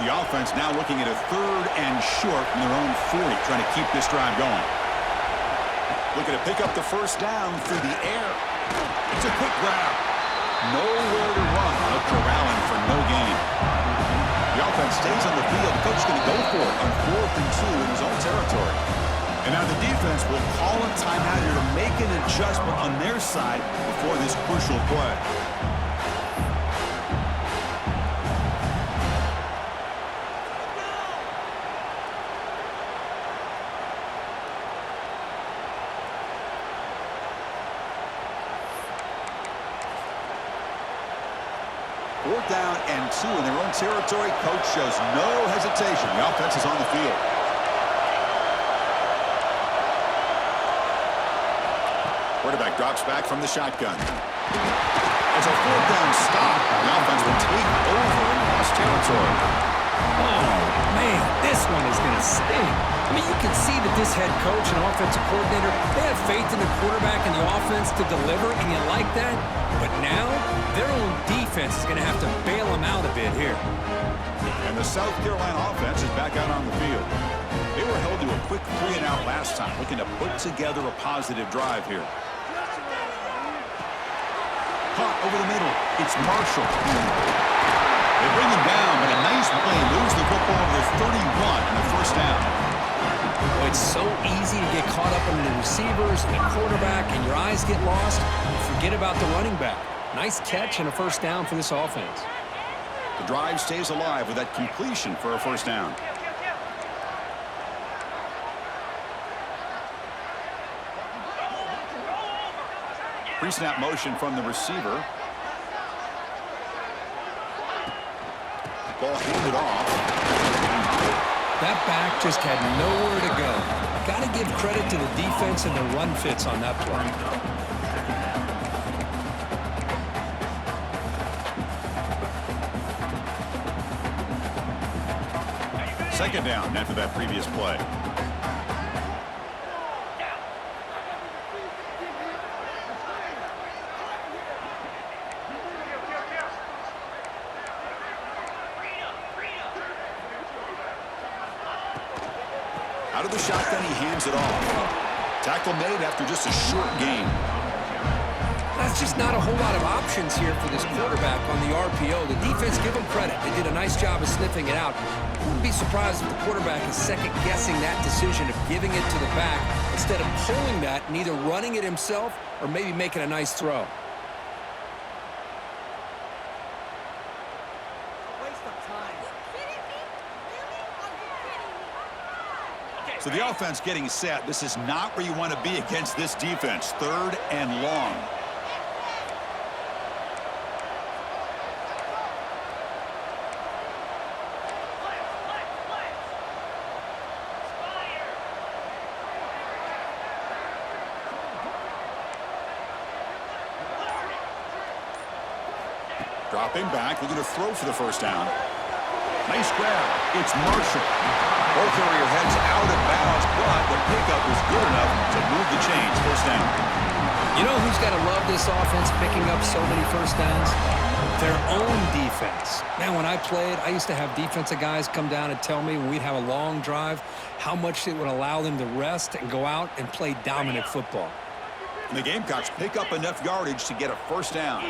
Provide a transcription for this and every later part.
The offense now looking at a 3rd and short from their own 40, trying to keep this drive going. Looking to pick up the first down through the air. It's a quick grab. Nowhere to run. Corralling for no gain. The offense stays on the field. The coach is going to go for it on 4th and 2 in his own territory. And now the defense will call a timeout here to make an adjustment on their side before this crucial play. Fourth down and 2 in their own territory. Coach shows no hesitation. The offense is on the field. Quarterback drops back from the shotgun. It's a 4th down stop. The offense will take over in lost territory. Oh, man, this one is going to sting. I mean, you can see that this head coach and offensive coordinator, they have faith in the quarterback and the offense to deliver, and you like that. But now, their own defense is going to have to bail them out a bit here. And the South Carolina offense is back out on the field. They were held to a quick 3-and-out last time, looking to put together a positive drive here. Caught over the middle. It's Marshall. They bring him down, but a nice play moves the football to 31 and a first down. Well, it's so easy to get caught up in the receivers and the quarterback, and your eyes get lost. You forget about the running back. Nice catch and a first down for this offense. The drive stays alive with that completion for a first down. Pre-snap motion from the receiver. Ball handed off. That back just had nowhere to go. Got to give credit to the defense and the run fits on that play. Second down after that previous play. Out of the shotgun, he hands it off. Tackle made after just a short gain. That's just not a whole lot of options here for this quarterback on the RPO. The defense, give them credit. They did a nice job of sniffing it out. Wouldn't be surprised if the quarterback is second-guessing that decision of giving it to the back instead of pulling that and either running it himself or maybe making a nice throw. So the offense getting set. This is not where you want to be against this defense. 3rd and long. Dropping back, looking to throw for the first down. Nice grab. It's Marshall. Ball carrier heads out of bounds, but the pickup is good enough to move the chains. First down. You know who's got to love this offense picking up so many first downs? Their own defense. Man, when I played, I used to have defensive guys come down and tell me when we'd have a long drive how much it would allow them to rest and go out and play dominant football. And the Gamecocks pick up enough yardage to get a first down.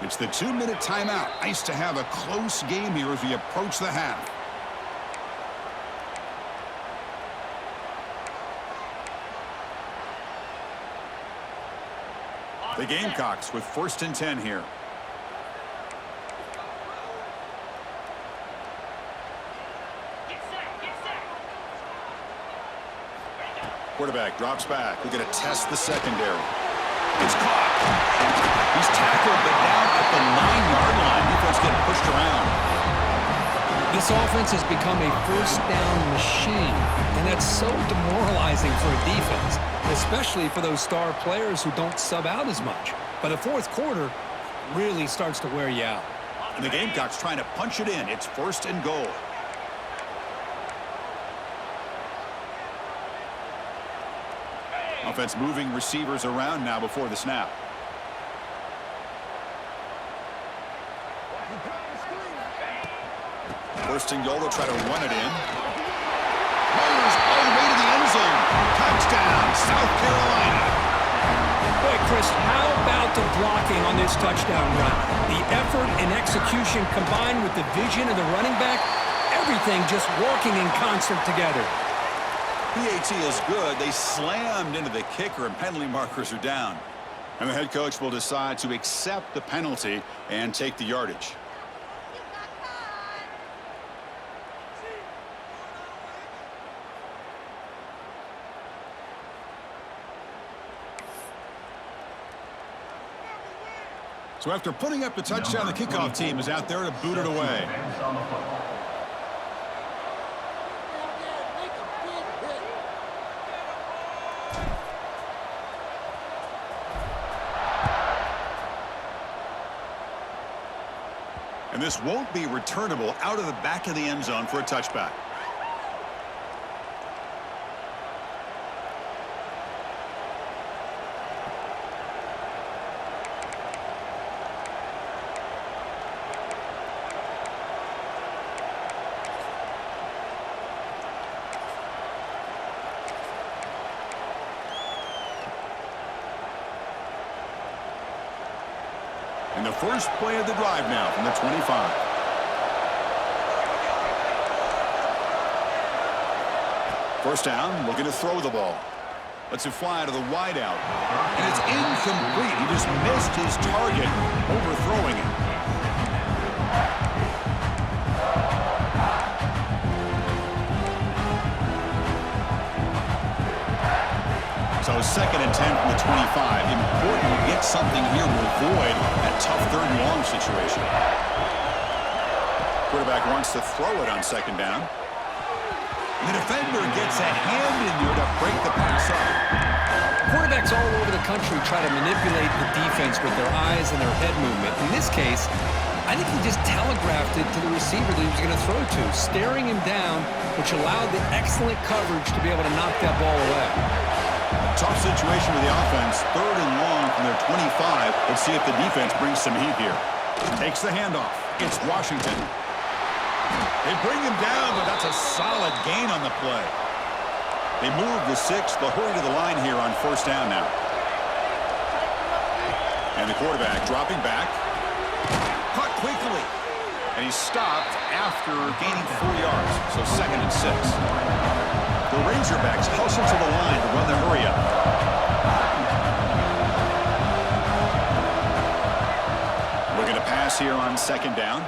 It's the 2-minute timeout. Nice to have a close game here as we approach the half. The Gamecocks with 1st and 10 here. Quarterback drops back. We're going to test the secondary. It's caught. He's tackled, but down at the 9-yard line. Defense getting pushed around. This offense has become a first down machine, and that's so demoralizing for a defense, especially for those star players who don't sub out as much. By the 4th quarter, really starts to wear you out. And the Gamecocks trying to punch it in. It's 1st and goal. Offense moving receivers around now before the snap. First and goal, they'll try to run it in. Motors all the way to the end zone. Touchdown, South Carolina. Boy, Chris, how about the blocking on this touchdown run? The effort and execution combined with the vision of the running back, everything just working in concert together. PAT is good. They slammed into the kicker, and penalty markers are down. And the head coach will decide to accept the penalty and take the yardage. So after putting up the touchdown, the kickoff team is out there to boot it away. And this won't be returnable out of the back of the end zone for a touchback. And the first play of the drive now from the 25. First down, looking to throw the ball. Lets it fly to the wideout. And it's incomplete. He just missed his target, overthrowing it. So second and 10 from the 25. Important to get something here to avoid that tough third and long situation. Quarterback wants to throw it on second down. And the defender gets a hand in there to break the pass up. Quarterbacks all over the country try to manipulate the defense with their eyes and their head movement. In this case, I think he just telegraphed it to the receiver that he was going to throw to, staring him down, which allowed the excellent coverage to be able to knock that ball away. Tough situation with the offense. Third and long from their 25. Let's see if the defense brings some heat here. Takes the handoff. It's Washington. They bring him down, but that's a solid gain on the play. They move the 6. They'll hurry to the line here on first down now. And the quarterback dropping back. Caught quickly. And he's stopped after gaining 4 yards. So second and 6. The Razorbacks hustle to the line to run the hurry-up. Looking to pass here on second down.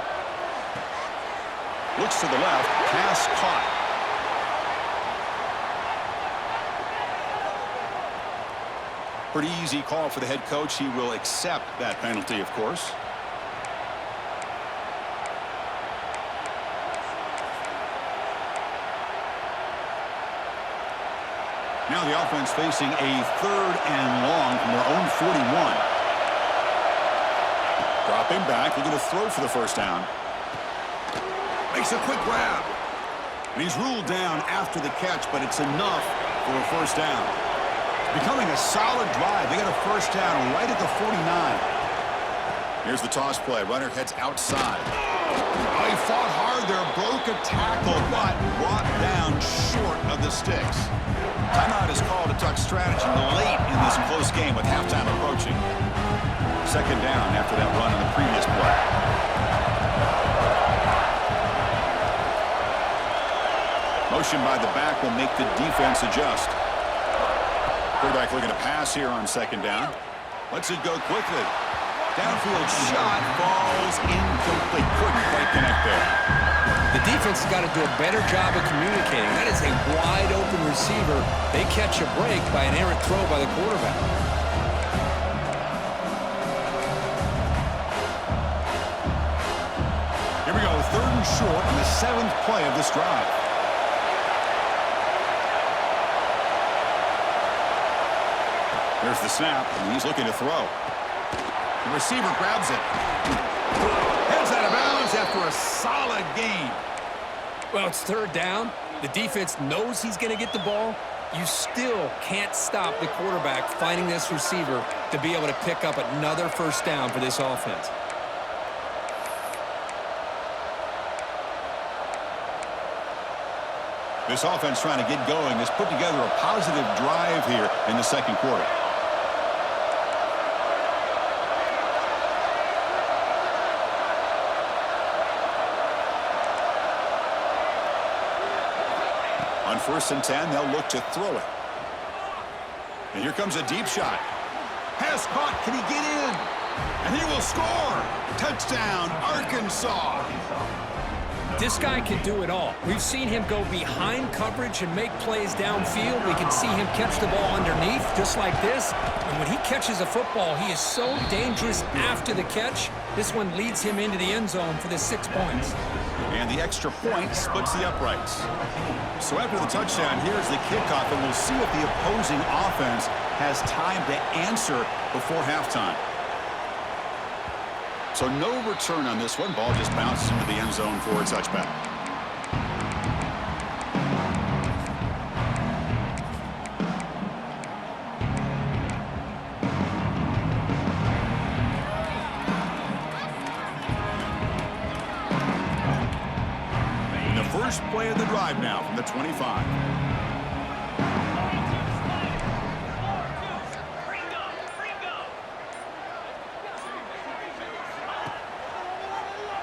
Looks to the left. Pass caught. Pretty easy call for the head coach. He will accept that penalty, of course. Now the offense facing a third and long from their own 41. Dropping back, looking to throw for the first down. Makes a quick grab. And he's ruled down after the catch, but it's enough for a first down. Becoming a solid drive. They got a first down right at the 49. Here's the toss play. Runner heads outside. Oh, he fought hard there, broke a tackle, but brought down short of the sticks. Timeout is called to talk strategy late in this close game with halftime approaching. Second down after that run in the previous play. Motion by the back will make the defense adjust. Quarterback looking to pass here on second down. Lets it go quickly. Downfield shot falls incomplete. Couldn't quite connect there. The defense has got to do a better job of communicating. That is a wide-open receiver. They catch a break by an errant throw by the quarterback. Here we go, third and short on the 7th play of this drive. There's the snap, and he's looking to throw. The receiver grabs it. Heads out of bounds after a solid gain. Well, it's third down. The defense knows he's going to get the ball. You still can't stop the quarterback finding this receiver to be able to pick up another first down for this offense. This offense trying to get going has put together a positive drive here in the second quarter. On 1st and 10, they'll look to throw it. And here comes a deep shot. Pass caught. Can he get in? And he will score. Touchdown, Arkansas. This guy can do it all. We've seen him go behind coverage and make plays downfield. We can see him catch the ball underneath, just like this. And when he catches a football, he is so dangerous after the catch. This one leads him into the end zone for the 6 points. And the extra point splits the uprights. So after the touchdown, here's the kickoff, and we'll see if the opposing offense has time to answer before halftime. So no return on this one. Ball just bounces into the end zone for a touchback. And the first play of the drive now from the 25.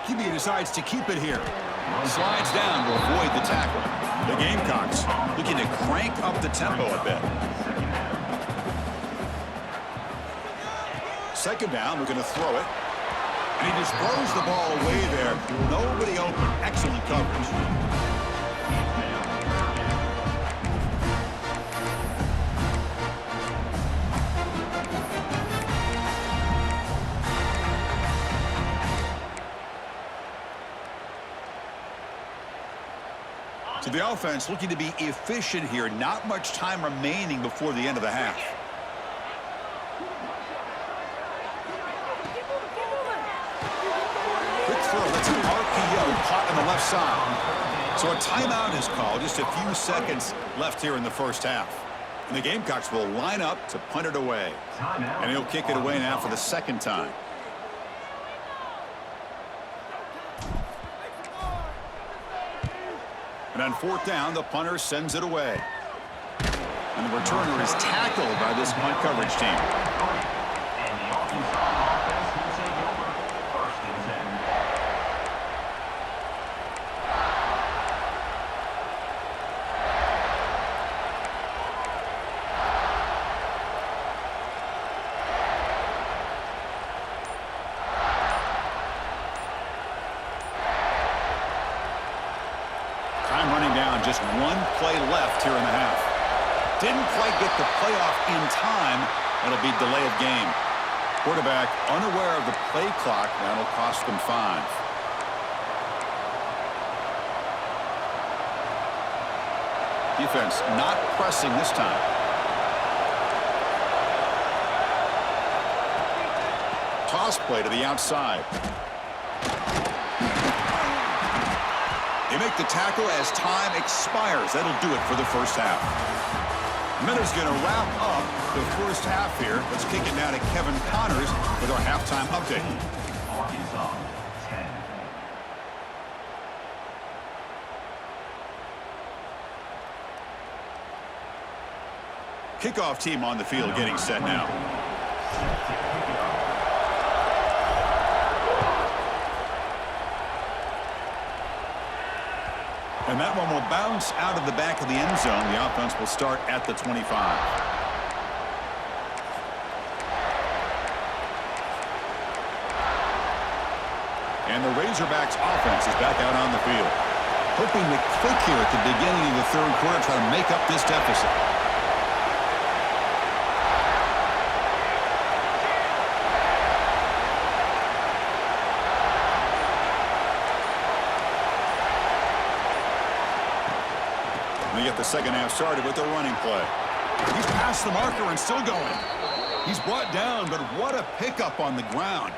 He decides to keep it here. Slides down to avoid the tackle. The Gamecocks looking to crank up the tempo a bit. Second down, looking to throw it. And he just throws the ball away there. Nobody open. Excellent coverage. So the offense looking to be efficient here. Not much time remaining before the end of the half. Quick throw. That's an RPO caught on the left side. So a timeout is called. Just a few seconds left here in the first half. And the Gamecocks will line up to punt it away. And he'll kick it away now for the second time. And on 4th down, the punter sends it away. And the returner is tackled by this punt coverage team. Just one play left here in the half. Didn't quite get the playoff in time. It'll be delay of game. Quarterback unaware of the play clock. That'll cost them 5. Defense not pressing this time. Toss play to the outside. They make the tackle as time expires. That'll do it for the first half. Miller's going to wrap up the first half here. Let's kick it now to Kevin Connors with our halftime update. Arkansas 10. Kickoff team on the field getting set now. And that one will bounce out of the back of the end zone. The offense will start at the 25. And the Razorbacks offense is back out on the field. Hoping to click here at the beginning of the third quarter, try to make up this deficit. They get the second half started with a running play. He's past the marker and still going. He's brought down, but what a pickup on the ground.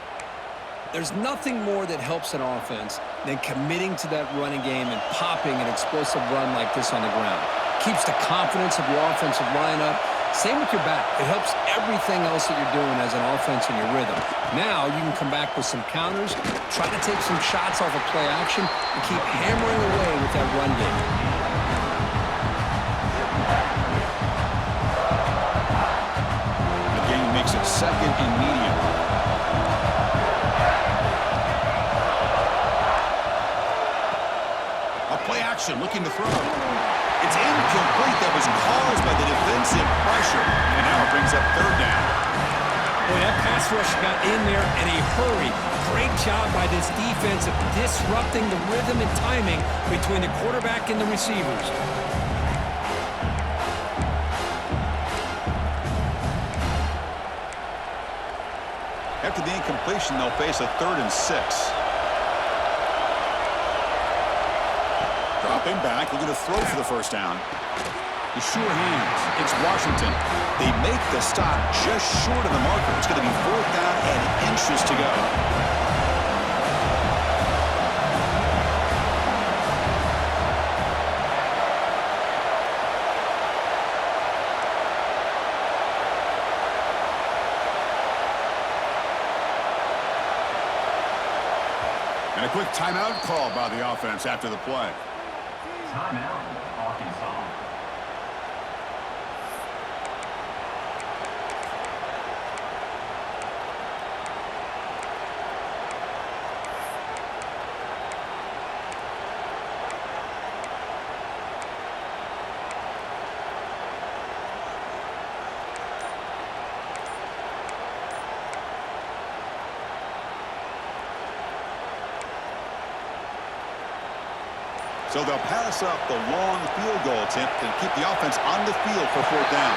There's nothing more that helps an offense than committing to that running game and popping an explosive run like this on the ground. Keeps the confidence of your offensive lineup. Same with your back. It helps everything else that you're doing as an offense in your rhythm. Now you can come back with some counters, try to take some shots off of play action, and keep hammering away with that run game. makes it second and medium. A play action, looking to throw. It's incomplete. That was caused by the defensive pressure. And now it brings up third down. Boy, that pass rush got in there in a hurry. Great job by this defense of disrupting the rhythm and timing between the quarterback and the receivers. After the incompletion, they'll face a 3rd and 6. Dropping back, looking to throw for the first down. The sure hands. It's Washington. They make the stop just short of the marker. It's going to be 4th down and inches to go. And a quick timeout call by the offense after the play. Timeout, Arkansas. So they'll pass up the long field goal attempt to keep the offense on the field for 4th down.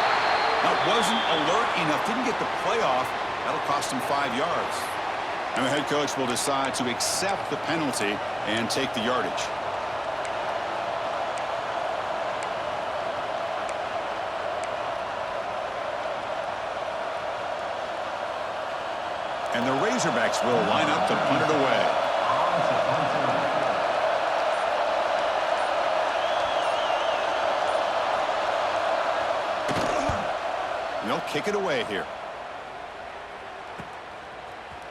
Now, it wasn't alert enough, didn't get the play off. That'll cost him 5 yards. And the head coach will decide to accept the penalty and take the yardage. And the Razorbacks will line up to punt it away. They'll kick it away here.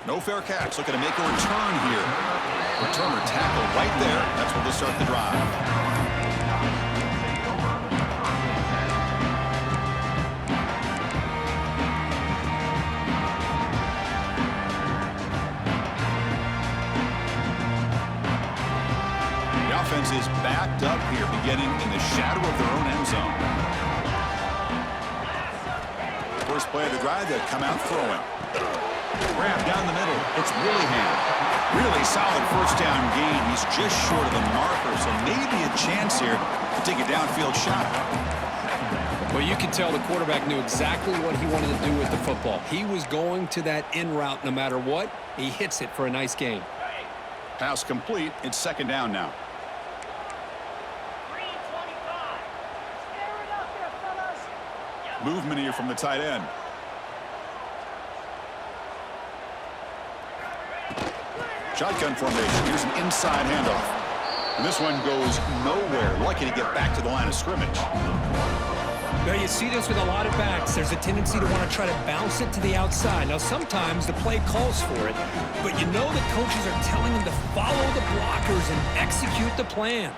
No fair catch. Looking to make a return here. Returner tackle right there. That's where they'll start the drive. The offense is backed up here, beginning in the shadow of their own end zone. First play of the drive, they'll come out throwing. Grab down the middle. It's Willingham. Really solid first down gain. He's just short of the marker, so maybe a chance here to take a downfield shot. Well, you can tell the quarterback knew exactly what he wanted to do with the football. He was going to that in route no matter what. He hits it for a nice gain. Pass complete. It's 2nd down now. Movement here from the tight end. Shotgun formation. Here's an inside handoff. And this one goes nowhere. Lucky to get back to the line of scrimmage. Now, you see this with a lot of backs. There's a tendency to want to try to bounce it to the outside. Now, sometimes the play calls for it, but you know the coaches are telling them to follow the blockers and execute the plan.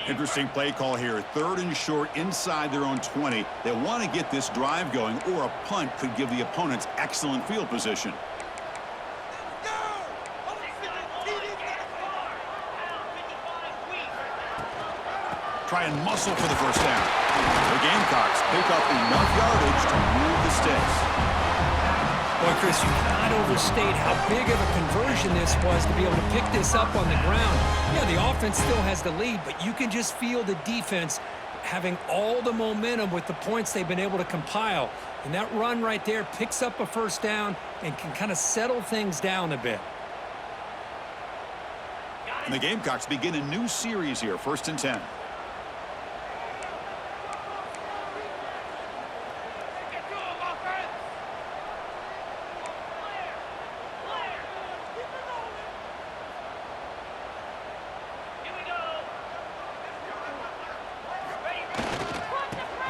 Interesting play call here. 3rd and short inside their own 20. They want to get this drive going, or a punt could give the opponents excellent field position. Try and muscle for the first down. The Gamecocks pick up enough yardage to move the sticks. Boy, Chris, you cannot overstate how big of a conversion this was to be able to pick this up on the ground. Yeah, the offense still has the lead, but you can just feel the defense having all the momentum with the points they've been able to compile. And that run right there picks up a first down and can kind of settle things down a bit. And the Gamecocks begin a new series here, 1st and 10.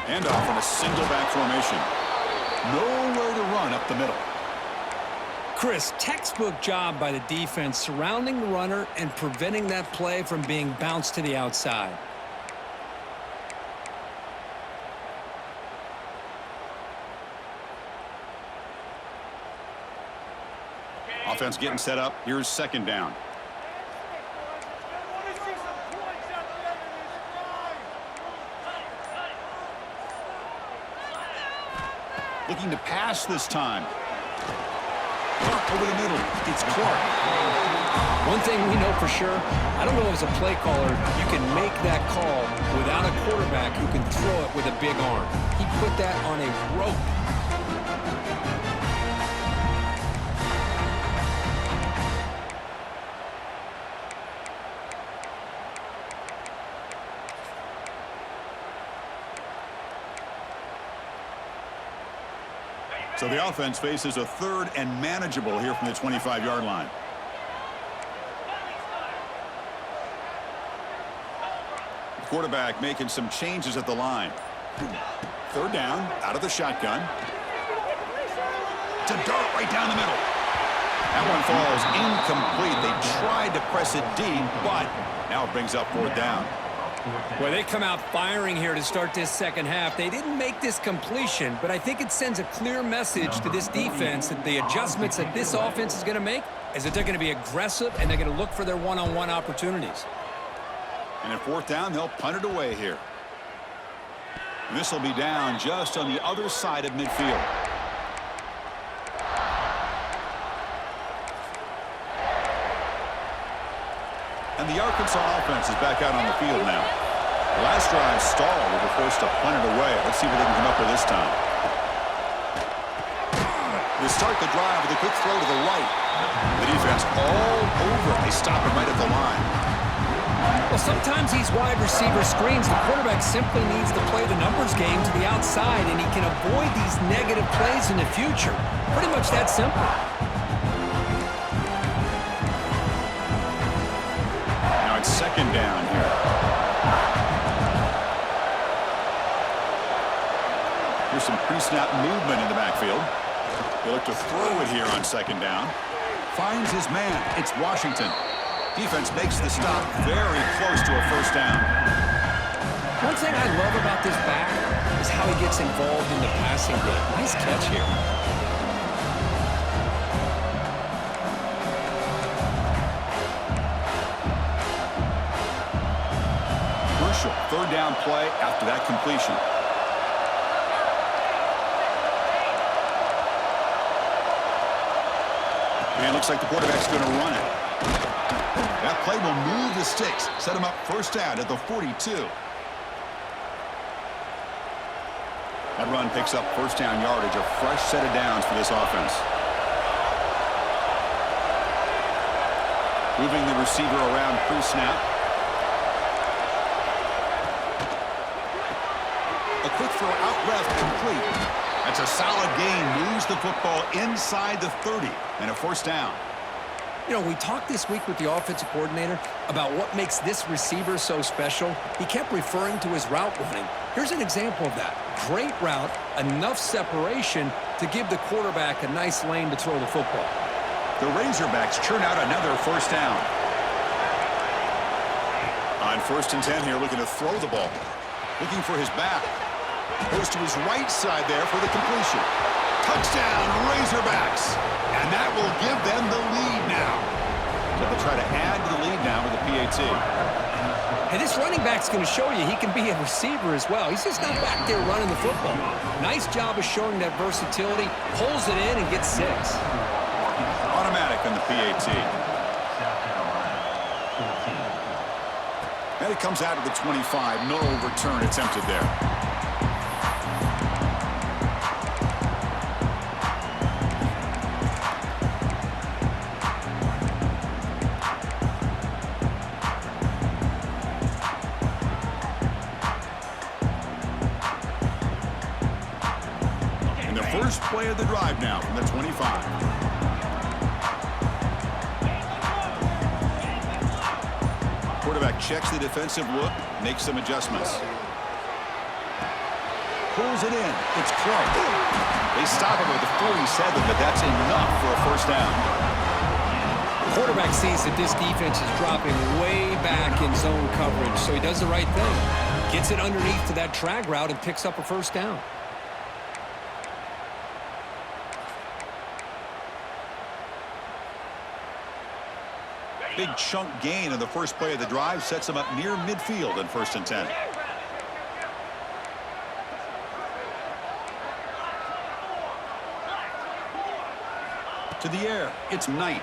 Handoff in a single back formation. Nowhere to run up the middle. Chris, textbook job by the defense surrounding the runner and preventing that play from being bounced to the outside. Offense getting set up. Here's second down. Looking to pass this time. Over the middle. It's Clark. One thing we know for sure, I don't know as a play caller, you can make that call without a quarterback who can throw it with a big arm. He put that on a rope. So the offense faces a third and manageable here from the 25-yard line. The quarterback making some changes at the line. Third down, out of the shotgun. It's a dart right down the middle. That one falls incomplete. They tried to press it deep, but now it brings up fourth down. Well, they come out firing here to start this second half. They didn't make this completion, but I think it sends a clear message to this defense that the adjustments that this offense is going to make is that they're going to be aggressive and they're going to look for their one-on-one opportunities. And at fourth down, they'll punt it away here. And this will be down just on the other side of midfield. And the Arkansas offense is back out on the field now. The last drive stalled. They were forced to punt it away. Let's see what they can come up with this time. They start the drive with a quick throw to the right. The defense all over. They stop it right at the line. Well, sometimes these wide receiver screens, the quarterback simply needs to play the numbers game to the outside, and he can avoid these negative plays in the future. Pretty much that simple. Second down here. Here's some pre-snap movement in the backfield. They look to throw it here on second down. Finds his man. It's Washington. Defense makes the stop very close to a first down. One thing I love about this back is how he gets involved in the passing game. Nice catch here. Third down play after that completion. And it looks like the quarterback's going to run it. That play will move the sticks, set him up first down at the 42. That run picks up first down yardage, a fresh set of downs for this offense. Moving the receiver around pre-snap. Quick throw out left, complete. That's a solid gain. Moves the football inside the 30 and a first down. You know, we talked this week with the offensive coordinator about what makes this receiver so special. He kept referring to his route running. Here's an example of that. Great route, enough separation to give the quarterback a nice lane to throw the football. The Razorbacks churn out another first down. On 1st and 10 here, looking to throw the ball. Looking for his back. Goes to his right side there for the completion. Touchdown, Razorbacks. And that will give them the lead now. So they'll try to add to the lead now with a PAT. And this running back's going to show you he can be a receiver as well. He's just not back there running the football. Nice job of showing that versatility. Pulls it in and gets 6. Automatic on the PAT. And it comes out of the 25. No return attempted there. And the first play of the drive now from the 25. Quarterback checks the defensive look, makes some adjustments. Pulls it in. It's Clark. They stop him at the 47, but that's enough for a first down. The quarterback sees that this defense is dropping way back in zone coverage, so he does the right thing. Gets it underneath to that drag route and picks up a first down. Big chunk gain on the first play of the drive sets them up near midfield in 1st and 10. To the air, it's Knight.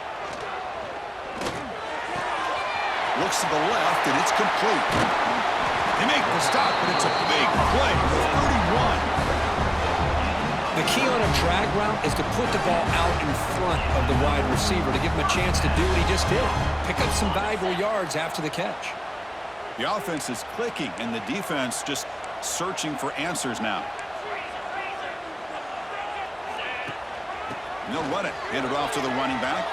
Looks to the left, and it's complete. They make the stop, but it's a big play for 31. The key on a drag route is to put the ball out in front of the wide receiver to give him a chance to do what he just did. Pick up some valuable yards after the catch. The offense is clicking, and the defense just searching for answers now. And they'll run it. Hand it off to the running back.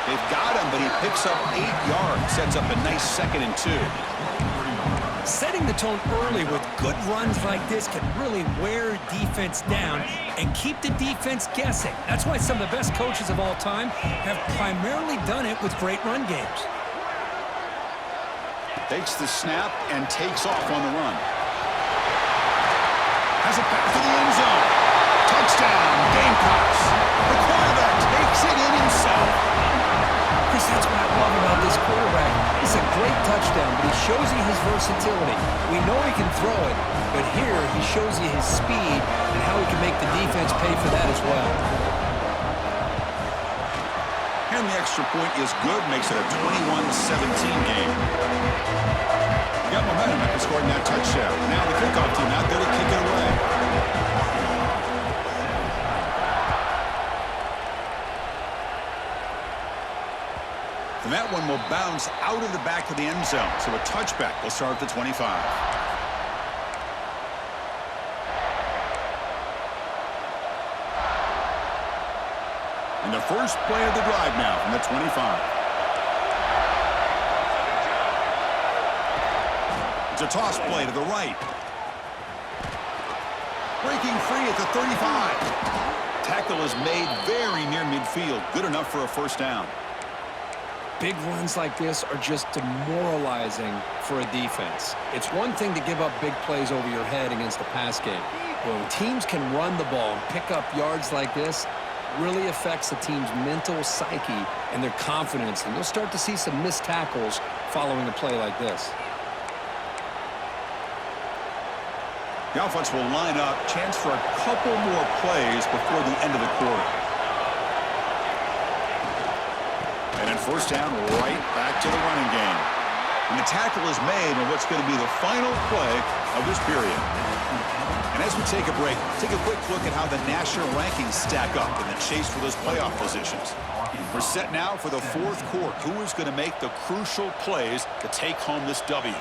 They've got him, but he picks up 8 yards. Sets up a nice 2nd and 2. Setting the tone early with good runs like this can really wear defense down and keep the defense guessing. That's why some of the best coaches of all time have primarily done it with great run games. Takes the snap and takes off on the run. Has it back to the end zone. Touchdown, Gamecocks. The quarterback takes it in himself. Chris, that's what I love about this quarterback. It's a great touchdown, but he shows you his versatility. We know he can throw it, but here he shows you his speed and how he can make the defense pay for that as well. And the extra point is good, makes it a 21-17 game. Got momentum after scoring that touchdown. Now the kickoff team out there to kick it away. And that one will bounce out of the back of the end zone. So a touchback will start at the 25. And the first play of the drive now from the 25. It's a toss play to the right. Breaking free at the 35. Tackle is made very near midfield. Good enough for a 1st down. Big runs like this are just demoralizing for a defense. It's one thing to give up big plays over your head against the pass game. But when teams can run the ball and pick up yards like this, really affects the team's mental psyche and their confidence. And you'll start to see some missed tackles following a play like this. The offense will line up. Chance for a couple more plays before the end of the quarter. And then 1st down, right back to the running game. And the tackle is made on what's going to be the final play of this period. And as we take a break, take a quick look at how the national rankings stack up in the chase for those playoff positions. We're set now for the 4th quarter. Who is going to make the crucial plays to take home this W?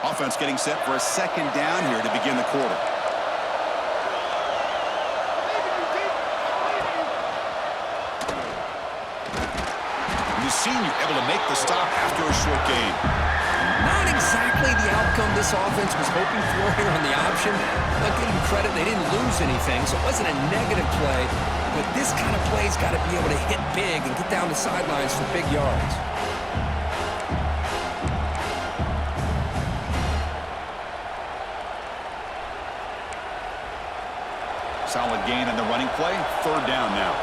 Offense getting set for a 2nd down here to begin the quarter. And the senior able to make the stop after a short gain. Not exactly the outcome this offense was hoping for here on the option. But give them credit, they didn't lose anything, so it wasn't a negative play. But this kind of play's got to be able to hit big and get down the sidelines for big yards. Solid gain on the running play. 3rd down now.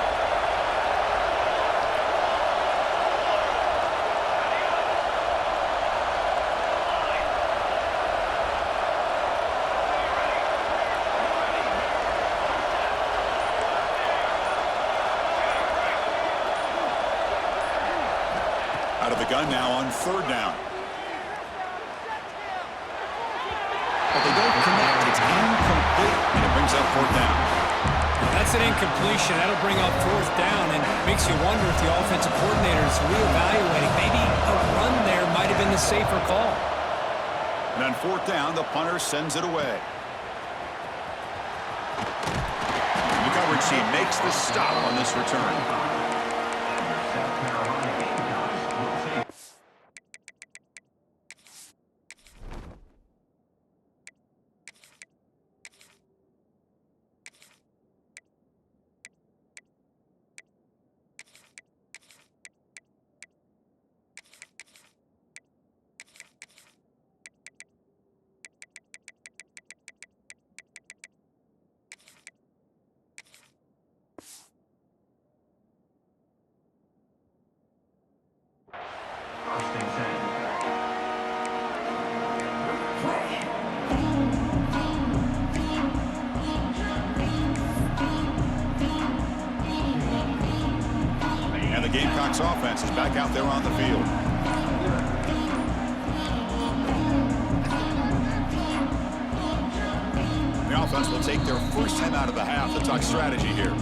Out of the gun now on 3rd down. But they don't connect. It's incomplete, and it brings up 4th down. That's an incompletion. That'll bring up 4th down and makes you wonder if the offensive coordinator is reevaluating. Maybe a run there might have been the safer call. And on 4th down, the punter sends it away. The coverage team makes the stop on this return. The Gamecocks offense is back out there on the field. The offense will take their first time out of the half to talk strategy here.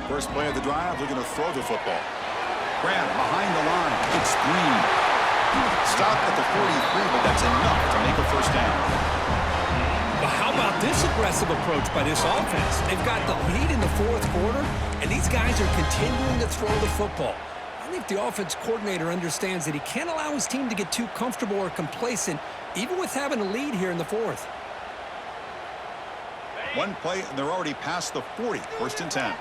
First play of the drive, they're going to throw the football. Graham behind the line. It's Green. Stopped at the 43, but that's enough to make a first down. But how about this aggressive approach by this offense? They've got the lead in the fourth quarter, and these guys are continuing to throw the football. I think the offense coordinator understands that he can't allow his team to get too comfortable or complacent, even with having a lead here in the fourth. One play, and they're already past the 40. First and 10.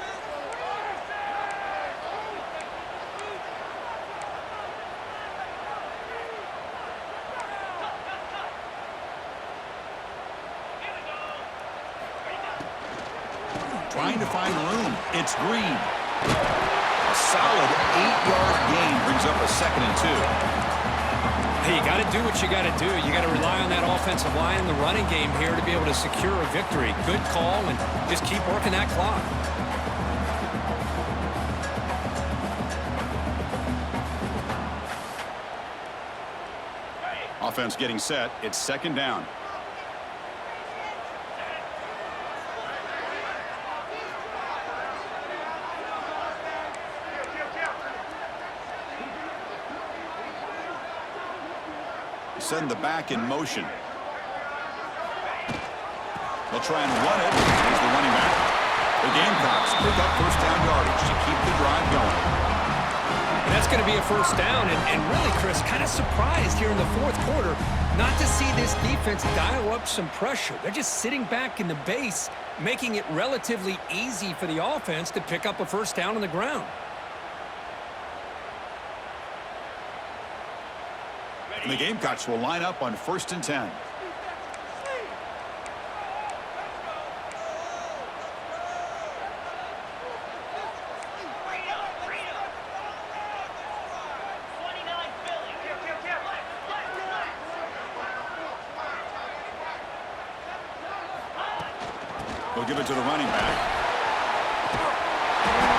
Trying to find room. It's Green. A solid 8-yard gain brings up a 2nd and 2. Hey, you got to do what you got to do. You got to rely on that offensive line and the running game here to be able to secure a victory. Good call, and just keep working that clock. Offense getting set. It's 2nd down. Send the back in motion. They'll try and run it. Here's the running back. The Gamecocks pick up first down yardage to keep the drive going. And that's going to be a first down. And really, Chris, kind of surprised here in the fourth quarter not to see this defense dial up some pressure. They're just sitting back in the base, making it relatively easy for the offense to pick up a first down on the ground. And the Gamecocks will line up on 1st and 10. They'll give it to the running back.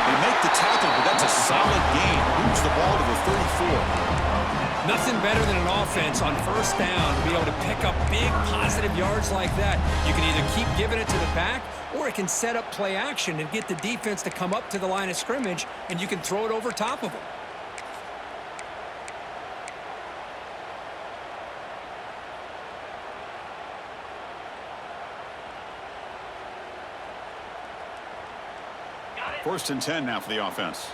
They make the tackle, but that's a solid gain. Moves the ball to the 34. Nothing better than an offense on first down to be able to pick up big positive yards like that. You can either keep giving it to the back, or it can set up play action and get the defense to come up to the line of scrimmage, and you can throw it over top of them. First and 10 now for the offense.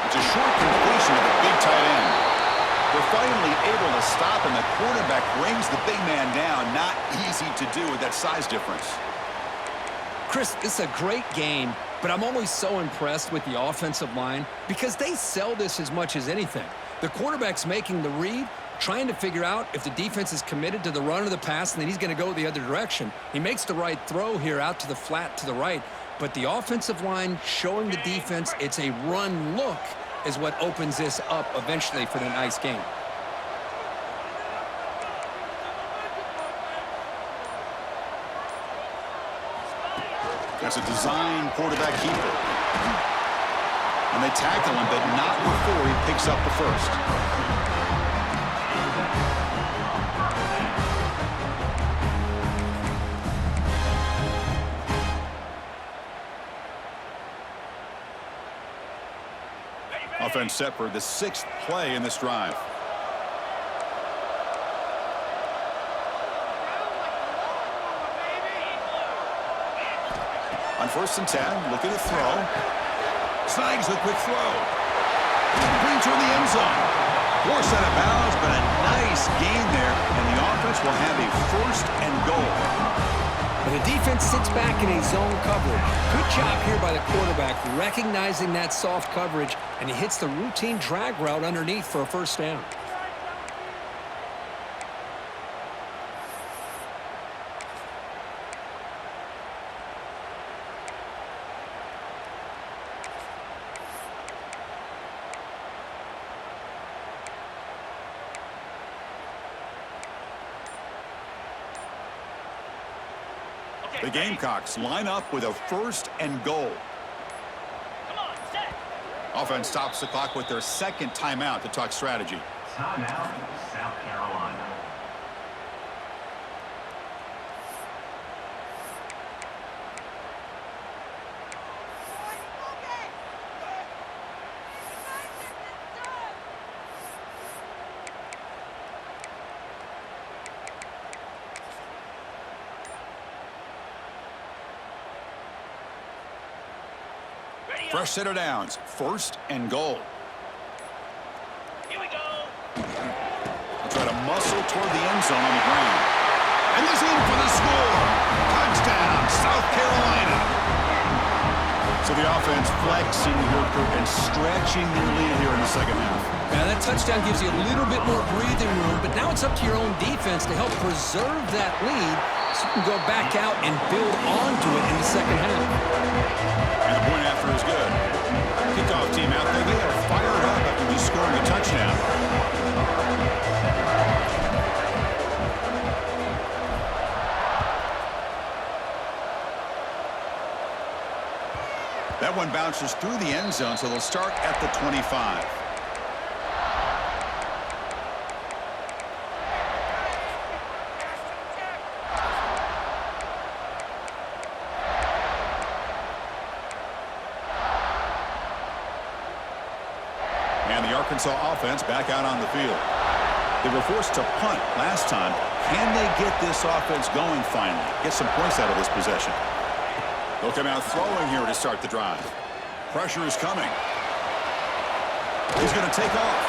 It's a short completion of the big tight end. They're finally able to stop, and the quarterback brings the big man down. Not easy to do with that size difference. Chris, it's a great game, but I'm always so impressed with the offensive line because they sell this as much as anything. The quarterback's making the read, trying to figure out if the defense is committed to the run or the pass, and then he's going to go the other direction. He makes the right throw here out to the flat to the right, but the offensive line showing the defense it's a run look is what opens this up eventually for the nice game. That's a design quarterback keeper. And they tackle him, but not before he picks up the first. Offense set for the 6th play in this drive. On 1st and 10, look at the throw. Snags the quick throw. Green toward the end zone. Forced out of bounds, but a nice gain there, and the offense will have a 1st and goal. And the defense sits back in a zone coverage. Good job here by the quarterback recognizing that soft coverage, and he hits the routine drag route underneath for a first down. The Gamecocks line up with a 1st and goal. Come on, set. Offense stops the clock with their second timeout to talk strategy. Timeout, South Carolina. Fresh set of downs, 1st and goal. Here we go. They'll try to muscle toward the end zone on the ground. And he's in for the score. Touchdown, South Carolina. So the offense flexing here and stretching their lead here in the second half. Now that touchdown gives you a little bit more breathing room, but now it's up to your own defense to help preserve that lead so you can go back out and build onto it in the second half. And the point after is good. Kickoff team out there, they are fired up after just scoring a touchdown. That one bounces through the end zone, so they'll start at the 25. And the Arkansas offense back out on the field. They were forced to punt last time. Can they get this offense going finally? Get some points out of this possession. They'll come out throwing here to start the drive. Pressure is coming. He's going to take off.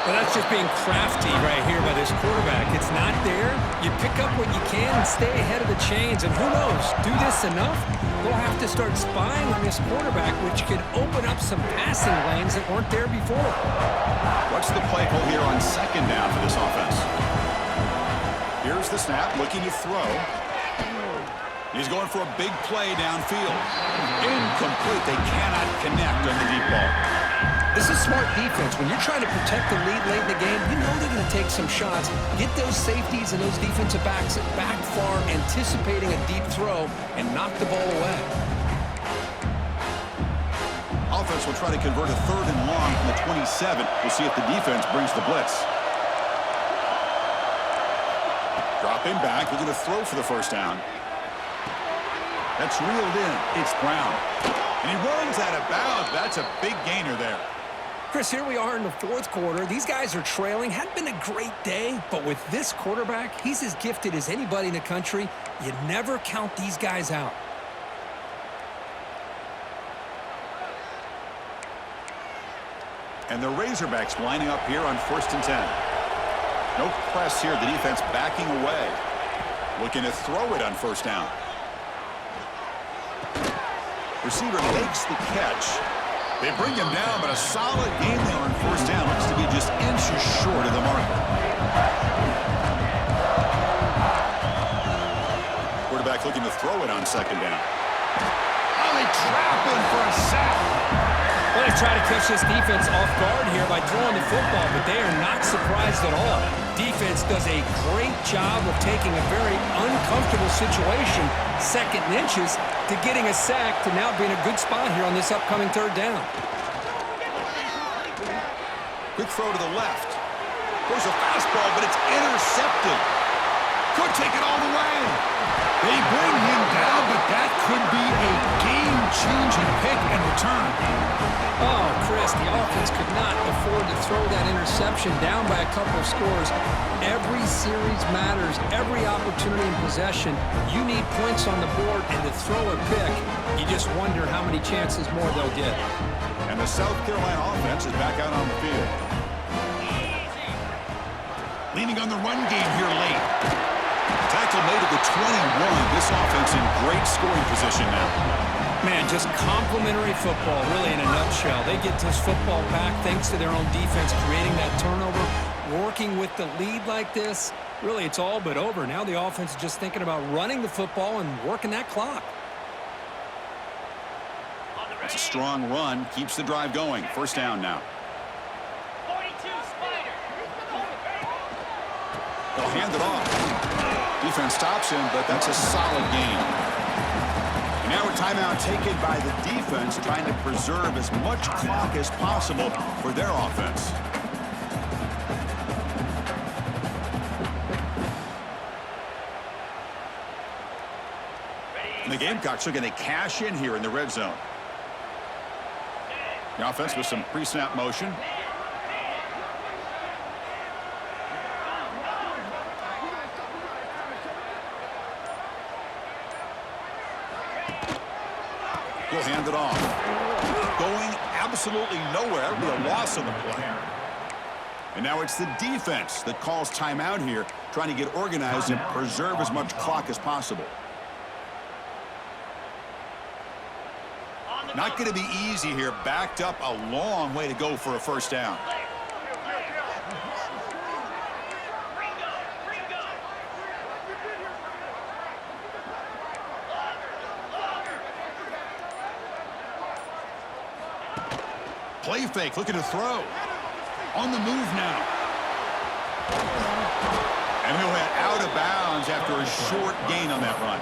Well, that's just being crafty right here by this quarterback. It's not there. You pick up what you can and stay ahead of the chains. And who knows, do this enough, they'll have to start spying on this quarterback, which could open up some passing lanes that weren't there before. What's the play call here on second down for this offense? Here's the snap, looking to throw. He's going for a big play downfield. Incomplete. They cannot connect on the deep ball. This is smart defense. When you're trying to protect the lead late in the game, you know they're going to take some shots. Get those safeties and those defensive backs back far, anticipating a deep throw, and knock the ball away. Offense will try to convert a 3rd and long from the 27. We'll see if the defense brings the blitz. Dropping back, looking to throw for the first down. That's reeled in. It's Brown. And he runs out of bounds. That's a big gainer there. Chris, here we are in the 4th quarter. These guys are trailing. Hadn't been a great day, but with this quarterback, he's as gifted as anybody in the country. You never count these guys out. And the Razorbacks lining up here on 1st and 10. No press here. The defense backing away. Looking to throw it on first down. Receiver makes the catch. They bring him down, but a solid game there on first down. Looks to be just inches short of the marker. Quarterback looking to throw it on second down. Oh, they trap him for a sack. Well, they try to catch this defense off guard here by throwing the football, but they are not surprised at all. Defense does a great job of taking a very uncomfortable situation, 2nd and inches, to getting a sack to now being a good spot here on this upcoming 3rd down. Quick throw to the left. Goes a fastball, but it's intercepted. Could take it all the way. They bring him down, but that could be a game-changing pick and return. Oh, Chris, the offense could not afford to throw that interception down by a couple of scores. Every series matters. Every opportunity in possession. You need points on the board, and to throw a pick, you just wonder how many chances more they'll get. And the South Carolina offense is back out on the field. Leaning on the run game here late. Tackle made at the 21. This offense in great scoring position now. Man, just complimentary football, really, in a nutshell. They get this football back thanks to their own defense creating that turnover, working with the lead like this. Really, it's all but over. Now the offense is just thinking about running the football and working that clock. It's a strong run. Keeps the drive going. First down now. 42, Spider. They'll hand it off. Defense stops him, but that's a solid gain. And now a timeout taken by the defense, trying to preserve as much clock as possible for their offense. And the Gamecocks are going to cash in here in the red zone. The offense with some pre-snap motion. Will hand it off. Going absolutely nowhere with a loss on the play. And now it's the defense that calls timeout here, trying to get organized and preserve as much clock as possible. Not going to be easy here. Backed up a long way to go for a first down. Play fake, looking to throw. On the move now. And he'll head out of bounds after a short gain on that run.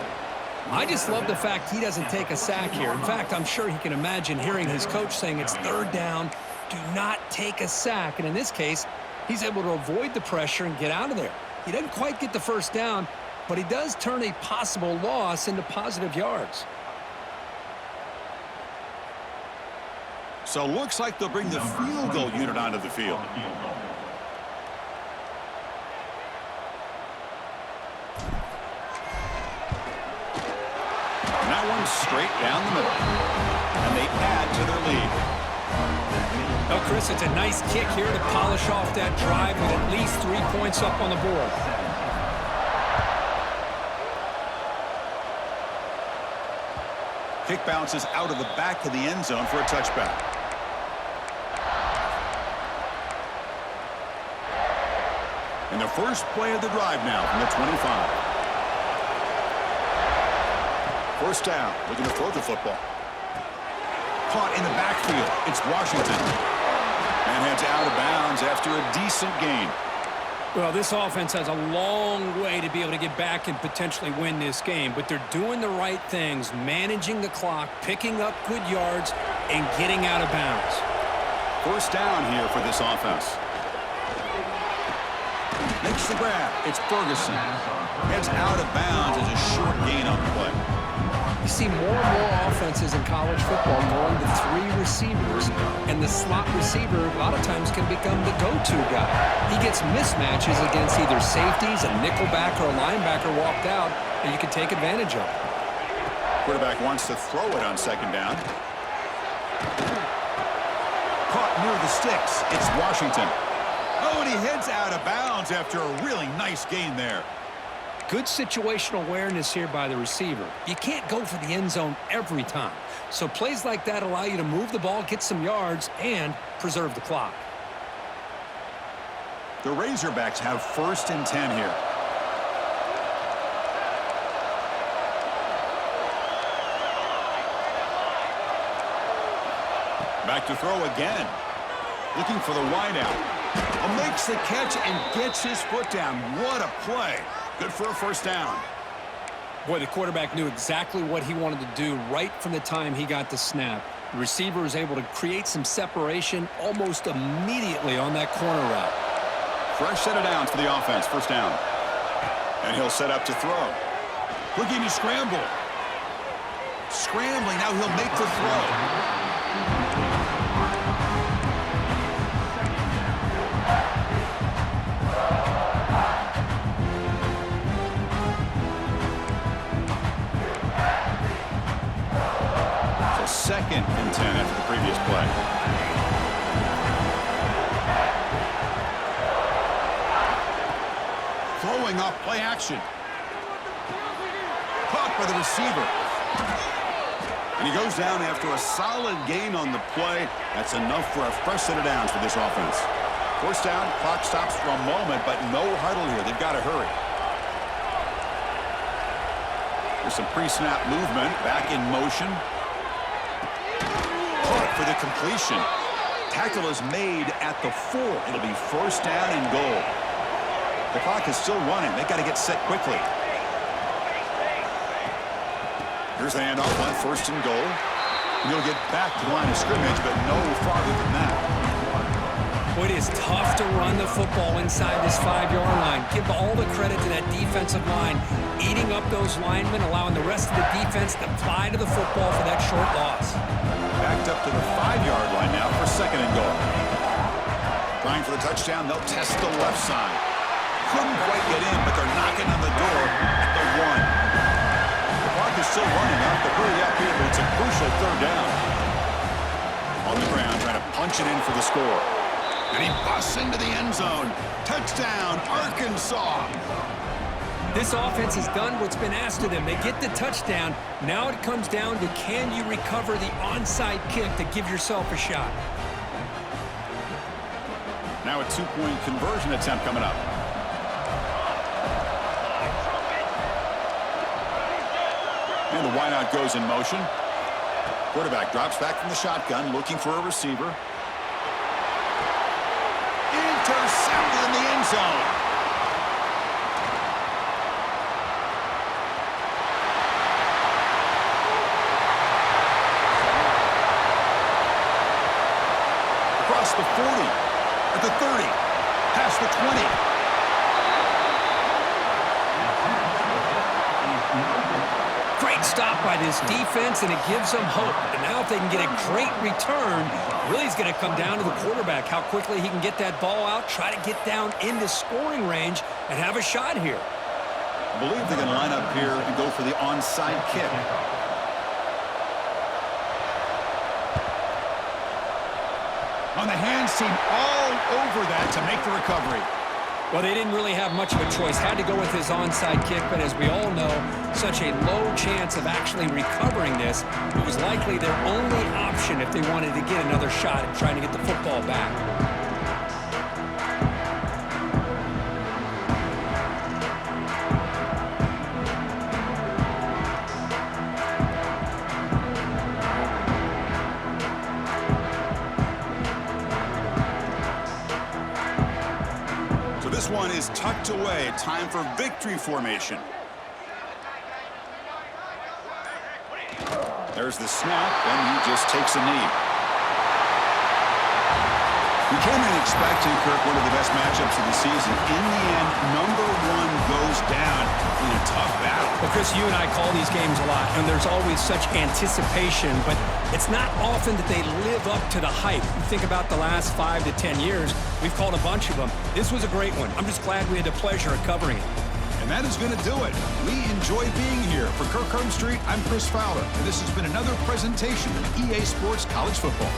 I just love the fact he doesn't take a sack here. In fact, I'm sure he can imagine hearing his coach saying it's third down, do not take a sack. And in this case, he's able to avoid the pressure and get out of there. He doesn't quite get the first down, but he does turn a possible loss into positive yards. So looks like they'll bring the field goal unit onto the field. And that one straight down the middle. And they add to their lead. Oh, Chris, it's a nice kick here to polish off that drive with at least 3 points up on the board. Kick bounces out of the back of the end zone for a touchback. And the first play of the drive now from the 25. First down, looking to throw the football. Caught in the backfield. It's Washington. And heads out of bounds after a decent gain. Well, this offense has a long way to be able to get back and potentially win this game, but they're doing the right things, managing the clock, picking up good yards, and getting out of bounds. First down here for this offense. Makes the grab. It's Ferguson. Heads out of bounds as a short gain on the play. You see more and more offenses in college football going to 3 receivers, and the slot receiver a lot of times can become the go-to guy. He gets mismatches against either safeties, a nickelback, or a linebacker walked out, and you can take advantage of it. Quarterback wants to throw it on second down. Caught near the sticks. It's Washington. Oh, and he heads out of bounds after a really nice gain there. Good situational awareness here by the receiver. You can't go for the end zone every time. So plays like that allow you to move the ball, get some yards, and preserve the clock. The Razorbacks have first and 10 here. Back to throw again. Looking for the wideout. Makes the catch and gets his foot down. What a play. Good for a first down. Boy, the quarterback knew exactly what he wanted to do right from the time he got the snap. The receiver was able to create some separation almost immediately on that corner route. Fresh set of downs for the offense. First down. And he'll set up to throw. Looking to scramble. Scrambling. Now he'll make the throw. Second and 10 after the previous play. Throwing off play action. Caught by the receiver. And he goes down after a solid gain on the play. That's enough for a fresh set of downs for this offense. First down, clock stops for a moment, but no huddle here. They've got to hurry. There's some pre-snap movement. Back in motion. Caught for the completion. Tackle is made at the 4. It'll be first down and goal. The clock is still running. They've got to get set quickly. Here's the handoff on first and goal. And he'll get back to the line of scrimmage, but no farther than that. Boy, it is tough to run the football inside this 5-yard line. Give all the credit to that defensive line, eating up those linemen, allowing the rest of the defense to fly to the football for that short loss. Backed up to the 5-yard line now for second and goal. Trying for the touchdown, they'll test the left side. Couldn't quite get in, but they're knocking on the door at the 1. The clock is still running. They have to hurry up here, but it's a crucial third down. On the ground, trying to punch it in for the score. And he busts into the end zone. Touchdown, Arkansas. This offense has done what's been asked of them. They get the touchdown. Now it comes down to, can you recover the onside kick to give yourself a shot? Now a 2-point conversion attempt coming up. And the wideout goes in motion. Quarterback drops back from the shotgun, looking for a receiver. Intercepted in the end zone. Across the 40, at the 30, past the 20. Great stop by this defense, and it gives them hope. And now if they can get a great return, really it's going to come down to the quarterback, how quickly he can get that ball out, try to get down into scoring range, and have a shot here. I believe they're going to line up here and go for the onside kick. On the hands team all over that to make the recovery. Well, they didn't really have much of a choice. Had to go with his onside kick, but as we all know, such a low chance of actually recovering this. It was likely their only option if they wanted to get another shot at trying to get the football back. This one is tucked away. Time for victory formation. There's the snap, and he just takes a knee. We came in expecting, Kirk, one of the best matchups of the season. In the end, number 1 goes down in a tough battle. Well, Chris, you and I call these games a lot, and there's always such anticipation, but it's not often that they live up to the hype. You think about the last 5 to 10 years, we've called a bunch of them. This was a great one. I'm just glad we had the pleasure of covering it. And that is going to do it. We enjoy being here. For Kirk Street, I'm Chris Fowler, and this has been another presentation of EA Sports College Football.